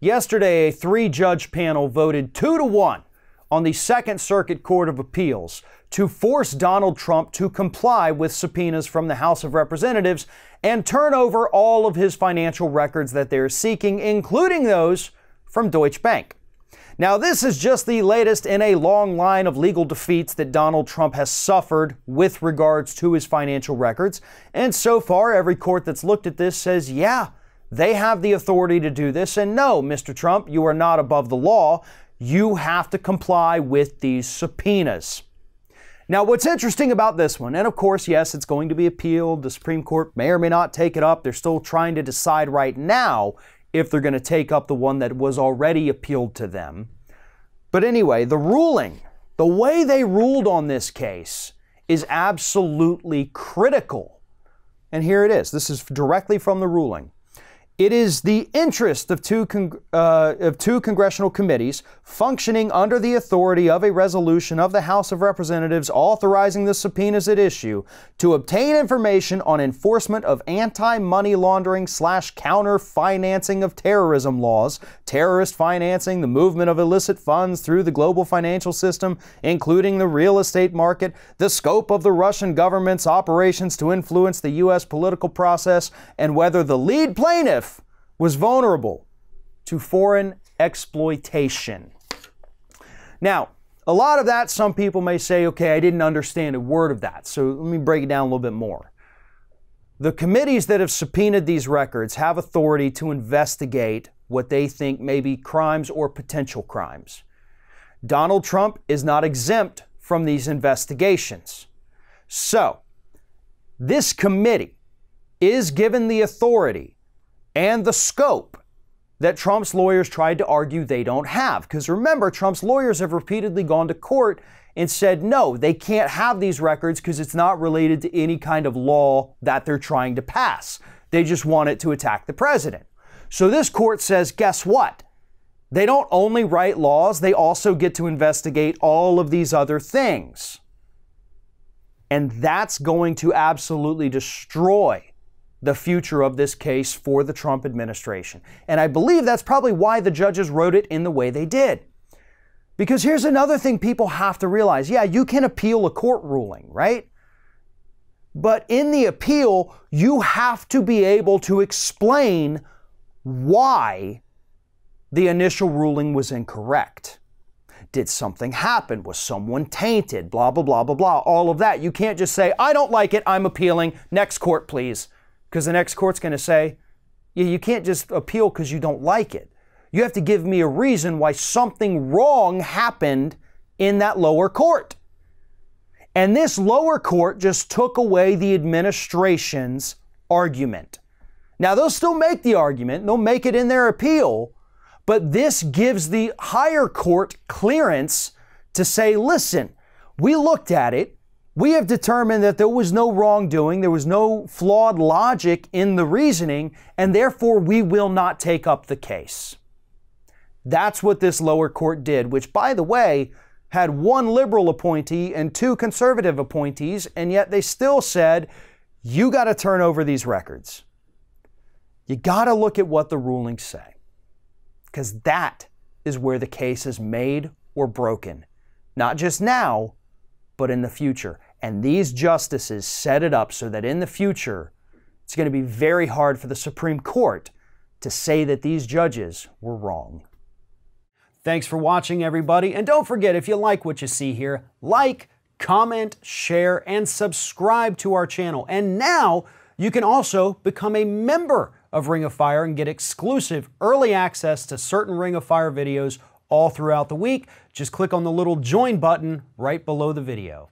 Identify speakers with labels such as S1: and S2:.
S1: Yesterday, a 3-judge panel voted 2-1 on the Second Circuit Court of Appeals to force Donald Trump to comply with subpoenas from the House of Representatives and turn over all of his financial records that they're seeking, including those from Deutsche Bank. Now, this is just the latest in a long line of legal defeats that Donald Trump has suffered with regards to his financial records. And so far, every court that's looked at this says, yeah, they have the authority to do this. And no, Mr. Trump, you are not above the law. You have to comply with these subpoenas. Now, what's interesting about this one, and of course, yes, it's going to be appealed. The Supreme Court may or may not take it up. They're still trying to decide right now if they're going to take up the one that was already appealed to them. But anyway, the ruling, the way they ruled on this case is absolutely critical. And here it is. This is directly from the ruling. It is the interest of two congressional committees functioning under the authority of a resolution of the House of Representatives authorizing the subpoenas at issue to obtain information on enforcement of anti-money laundering / counter-financing of terrorism laws, terrorist financing, the movement of illicit funds through the global financial system, including the real estate market, the scope of the Russian government's operations to influence the U.S. political process, and whether the lead plaintiff was vulnerable to foreign exploitation. Now, a lot of that, some people may say, okay, I didn't understand a word of that. So let me break it down a little bit more. The committees that have subpoenaed these records have authority to investigate what they think may be crimes or potential crimes. Donald Trump is not exempt from these investigations. So, this committee is given the authority and the scope that Trump's lawyers tried to argue they don't have. Because remember, Trump's lawyers have repeatedly gone to court and said, no, they can't have these records because it's not related to any kind of law that they're trying to pass. They just want it to attack the president. So this court says, guess what? They don't only write laws, they also get to investigate all of these other things. And that's going to absolutely destroy the future of this case for the Trump administration. And I believe that's probably why the judges wrote it in the way they did. Because here's another thing people have to realize. Yeah, you can appeal a court ruling, right? But in the appeal, you have to be able to explain why the initial ruling was incorrect. Did something happen? Was someone tainted? Blah, blah, blah, blah, blah. All of that. You can't just say, I don't like it, I'm appealing. Next court, please. Because the next court's going to say, yeah, you can't just appeal because you don't like it. You have to give me a reason why something wrong happened in that lower court. And this lower court just took away the administration's argument. Now, they'll still make the argument. They'll make it in their appeal. But this gives the higher court clearance to say, listen, we looked at it. We have determined that there was no wrongdoing, there was no flawed logic in the reasoning, and therefore we will not take up the case. That's what this lower court did, which, by the way, had 1 liberal appointee and 2 conservative appointees, and yet they still said, you got to turn over these records. You got to look at what the rulings say, because that is where the case is made or broken. Not just now, but in the future. And these justices set it up so that in the future, it's going to be very hard for the Supreme Court to say that these judges were wrong. Thanks for watching, everybody. And don't forget, if you like what you see here, like, comment, share, and subscribe to our channel. And now you can also become a member of Ring of Fire and get exclusive early access to certain Ring of Fire videos all throughout the week. Just click on the little join button right below the video.